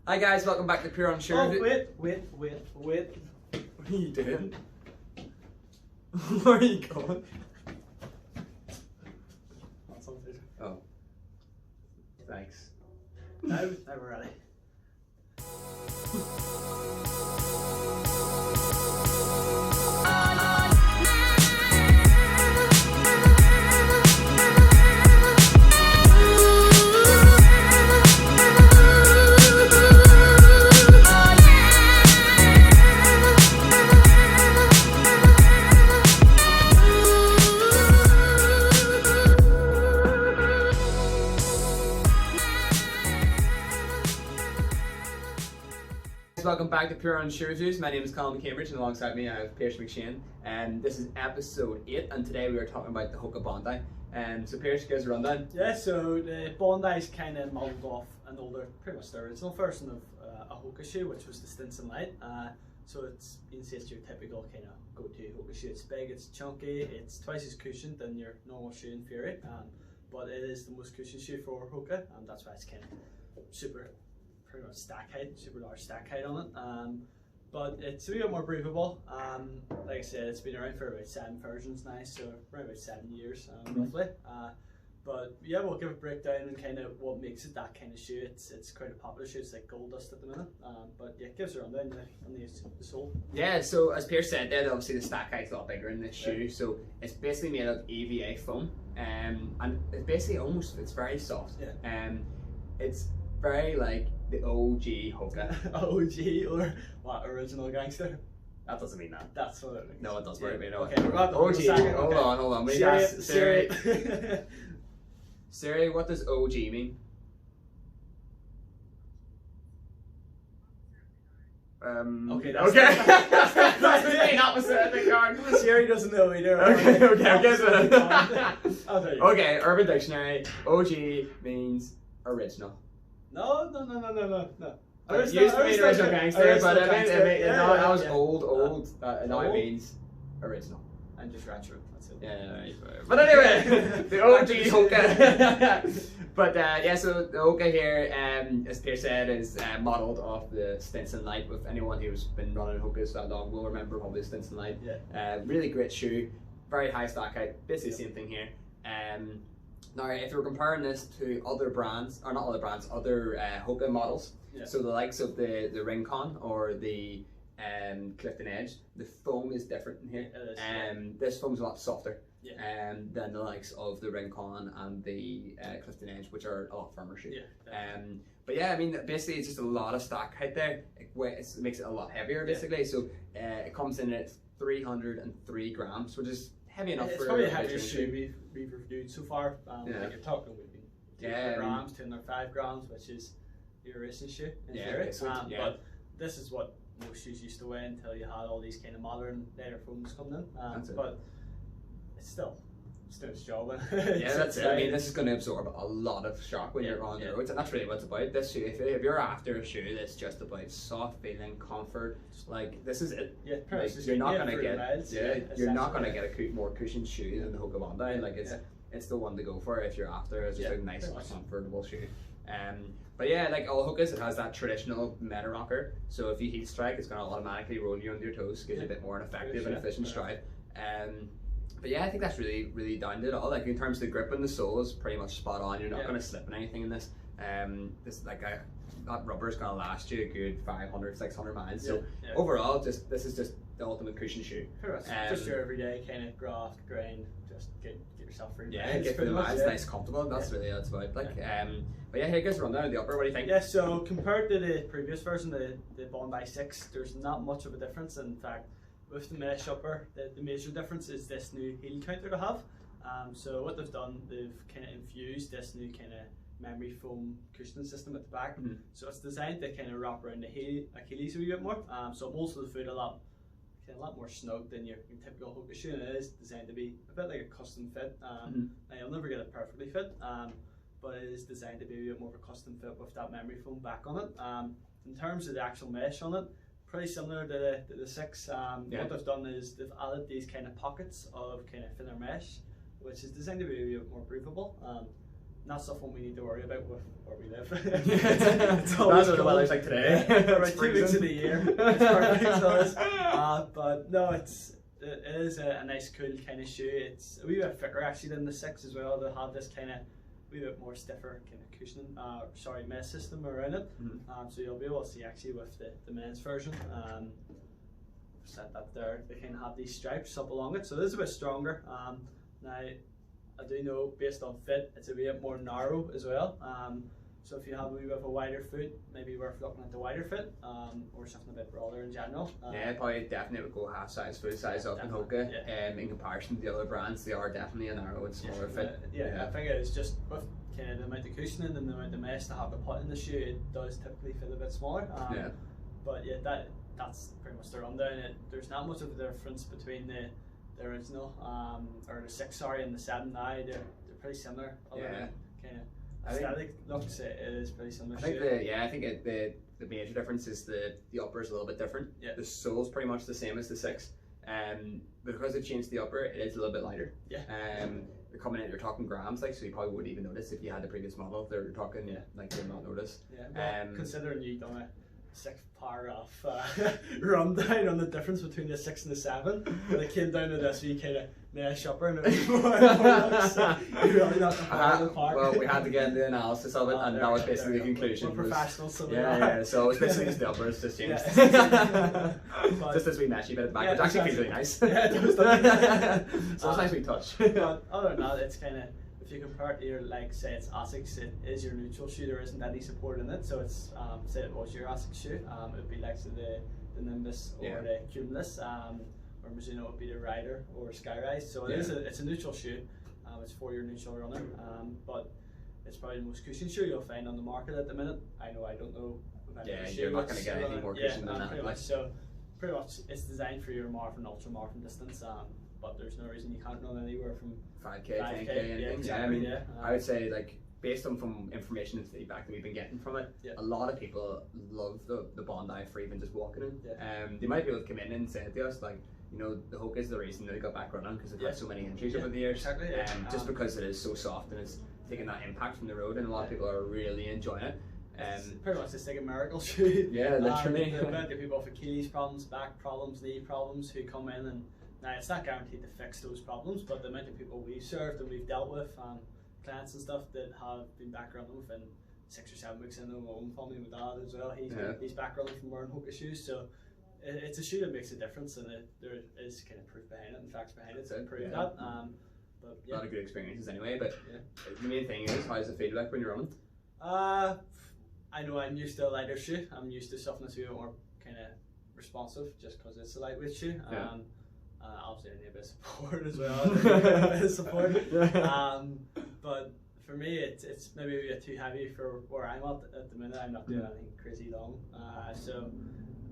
Hi guys, welcome back to Pure Unsure. Oh, wait. What are you doing? Where are you going? That's on video. Oh. Thanks. Now we're ready. Welcome back to Pure Unsure Reviews. My name is Colin Cambridge and alongside me I have Pierce McShane, and this is episode 8, and today we are talking about the HOKA Bondi. So Pierce, give us a rundown. Yeah, so the Bondi's kind of modelled off an older, pretty much the original version of a HOKA shoe, which was the Stinson Light. So it's your typical kind of go-to HOKA shoe. It's big, it's chunky, it's twice as cushioned than your normal shoe in theory, but it is the most cushioned shoe for HOKA, and that's why it's kind of pretty much super large stack height on it. But it's a bit more breathable. Like I said, it's been around for about 7 versions now, so around about 7 years roughly. But yeah, we'll give a breakdown and kind of what makes it that kind of shoe. It's quite a popular shoe. It's like gold dust at the minute. But yeah, give us a rundown on the sole. Yeah, so as Pierce said there, obviously the stack height's a lot bigger in this shoe. So it's basically made of EVA foam, and it's basically it's very soft. Yeah. It's very like the OG HOKA. OG or what? Original gangster? That doesn't mean that. That's what it means. No, it doesn't mean that. Okay, we're about to OG. Hold on. We ask Siri. Siri. Siri, what does OG mean? Okay, that's the opposite of the card. Siri doesn't know either. Okay, Urban Dictionary. OG means original. No. It used to mean original gangster, but that was old. Now it means original. And just retro. That's it. Yeah. But anyway, the OG HOKA. But yeah, so the HOKA here, as Pierre said, is modelled off the Stinson Light. With anyone who's been running HOKAs that long will remember probably the Stinson Light. Yeah. Really great shoe, very high stack height. Basically the same thing here. Now, if you're comparing this to other brands, or not other brands, other HOKA models, so the likes of the Rincon or the Clifton Edge, the foam is different in here. This foam's a lot softer than the likes of the Rincon and the Clifton Edge, which are a lot firmer shoes. But yeah, I mean, basically it's just a lot of stack height there. It makes it a lot heavier, basically. So it comes in at 303 grams, which is heavy enough for probably the heaviest shoe we've reviewed so far. Like you're talking, we've been 200 grams, 205 grams, which is your racing shoe in theory. But this is what most shoes used to weigh until you had all these kind of modern layer foams coming in. But it's still its job. That's it. I mean, this is going to absorb a lot of shock when you're on the roads, and that's really what it's about. This shoe, if you're after a shoe that's just about soft feeling, comfort, like this is it. Like, you're not going to get you're not going to get a more cushioned shoe than the HOKA Bondi. Like it's the one to go for if you're after just a nice, comfortable shoe. But yeah, like all HOKAs, it has that traditional meta rocker. So if you heat strike, it's going to automatically roll you under your toes, gives you a bit more an effective and efficient stride. But yeah, I think that's really down to it all. Like in terms of the grip and the sole is pretty much spot on. You're not going to slip in anything in this. That rubber is going to last you a good 500, 600 miles. So overall, this is just the ultimate cushion shoe. Just your everyday kind of graft, grind, just get yourself free. Get for the miles, nice, comfortable. That's really what it's about. Like, but yeah, here goes rundown of the upper. What do you think? Yeah, so compared to the previous version, the Bondi 6, there's not much of a difference. In fact, with the mesh upper, the major difference is this new heel counter to have. So what they've done, they've kind of infused this new kind of memory foam cushioning system at the back. So it's designed to kind of wrap around the Achilles a wee bit more. So most of the foot a lot more snug than your typical HOKA shoe, and it is designed to be a bit like a custom fit. Now you'll never get it perfectly fit, but it is designed to be a bit more of a custom fit with that memory foam back on it. In terms of the actual mesh on it, pretty similar to the 6. What they've done is they've added these kind of pockets of kind of thinner mesh, which is designed to be a bit more breathable. not something we need to worry about with where we live. It's always what the weather's like today. About 2 weeks of the year. It's perfect, so it's, but no, it is a nice, cool kind of shoe. It's a wee bit thicker actually than the 6 as well. They have this kind of wee bit more stiffer kind of cushioning, mesh system around it. So you'll be able to see actually with the men's version. Set that there. They kind of have these stripes up along it, so it is a bit stronger. Now, I do know based on fit, it's a bit more narrow as well. So if you have a wee bit of a wider foot, maybe worth looking at the wider fit, or something a bit broader in general. Yeah, probably definitely would go half size, full size up in HOKA. In comparison to the other brands, they are definitely a narrow and smaller fit. I think it's just with kind of the amount of cushioning and the amount of mesh to have to put in the shoe, it does typically fit a bit smaller. But yeah, that's pretty much the rundown. There's not much of a difference between the original or the 6, sorry, and the 7 now. They're pretty similar. Kind of aesthetic looks, it is pretty similar. I think the major difference is the upper is a little bit different. The sole's pretty much the same as the 6. Because they've changed the upper, it is a little bit lighter. You're coming in, you're talking grams, like, so you probably wouldn't even notice if you had the previous model. They're talking like you'll not notice. Well, considering you done a 6-paragraph rundown on the difference between the 6 and the 7, and it came down to this wee kind of mesh upper, and it was more you really not the part. Well, we had to get into the analysis of it, and that was basically the conclusion. We're professionals, so so it was basically just the uppers just changed. Just this wee meshy bit at the back, which actually feels really nice. So it's a nice wee touch. But other than that, it's kind of, if you compare it to your, like, say it's Asics, it is your neutral shoe, there isn't any support in it, so it's, say it was your Asics shoe, it would be like the Nimbus or the Cumulus, or Mizuno would be the Rider or Skyrise, so it's a neutral shoe, it's for your neutral runner, but it's probably the most cushion shoe you'll find on the market at the minute. I don't know if any shoe you're not going to get anything more cushion than that. Pretty much, so pretty much it's designed for your marathon, ultra marathon distance, but there's no reason you can't run anywhere from 5k, 10k, and things. Exactly, I would say, like, based on from information and feedback that we've been getting from it, a lot of people love the Bondi for even just walking in. The amount of people have come in and said to us, like, you know, the HOKA is the reason that they got back running because they've had so many injuries over the years. Just because it is so soft and it's taking that impact from the road, and a lot of people are really enjoying it. It's pretty much just like a miracle shoe. Literally. The amount of people with Achilles problems, back problems, knee problems who come in, and now it's not guaranteed to fix those problems, but the amount of people we've served and we've dealt with, clients and stuff that have been back running within 6 or 7 weeks. I know my own family, my dad as well, he's back running from wearing HOKA shoes, so it's a shoe that makes a difference, and there is kind of proof behind it and facts behind it to prove that. But a lot of good experiences anyway, but the main thing is, how does it feel like when you're running? I know I'm used to a lighter shoe. I'm used to something that's a bit more kind of responsive just because it's a lightweight shoe. Obviously I need a bit of support as well. But for me it's maybe a bit too heavy for where I'm at the minute. I'm not doing anything crazy long. So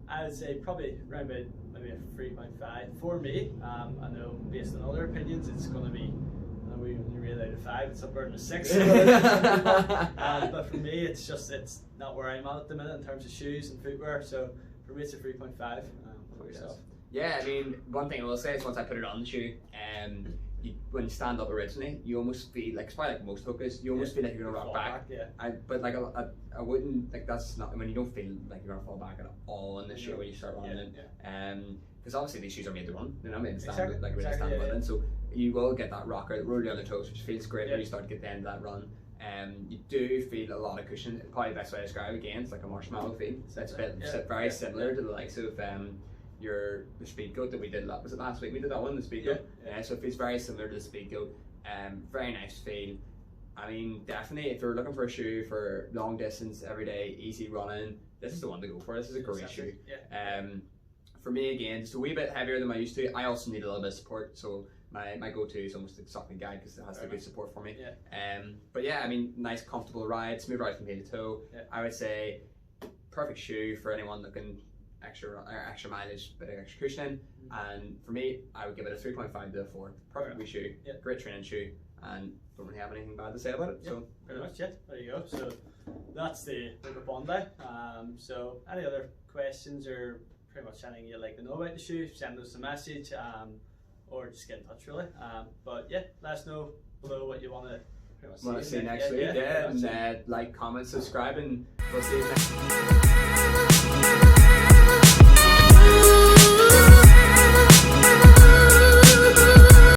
I would say probably around about maybe a 3.5 for me. I know based on other opinions it's going to be, we only really out of 5, it's upward to 6. But for me it's not where I'm at the minute in terms of shoes and footwear, so for me it's a 3.5 for yourself. Yeah, I mean, one thing I will say is once I put it on the shoe, when you stand up originally, you almost feel like, it's probably like most HOKAs, you almost feel like you're gonna rock back. But like I wouldn't, like, that's not, I mean, you don't feel like you're gonna fall back at all in the shoe when you start running. Because obviously these shoes are made to run, they're not made to stand, like really stand with it. So you will get that rocker, roll down the toes, which feels great when you start to get the end of that run. You do feel a lot of cushion. Probably the best way to describe it, again, it's like a marshmallow feel. So it's very similar to the likes of the speed goat that we did. Was it last week we did that one, the speed goat? So it feels very similar to the speed goat. Very nice feel. I mean, definitely if you're looking for a shoe for long distance, everyday, easy running, this is the one to go for. This is a great shoe. For me, again, just a wee bit heavier than I used to. I also need a little bit of support, so my go-to is almost the Saucony guide because it has the good support for me. But yeah, I mean, nice comfortable ride, smooth ride from head to toe. I would say perfect shoe for anyone looking extra mileage, bit of extra cushioning. And for me, I would give it a 3.5 to a 4. Perfect wee shoe, great training shoe, and don't really have anything bad to say about it. So pretty much it. There you go. So that's the HOKA Bondi. So any other questions or pretty much anything you'd like to know about the shoe, send us a message, or just get in touch really. But yeah, let us know below what you want to Want to see you next week. Yeah. And like, comment, subscribe, and we'll see you next week.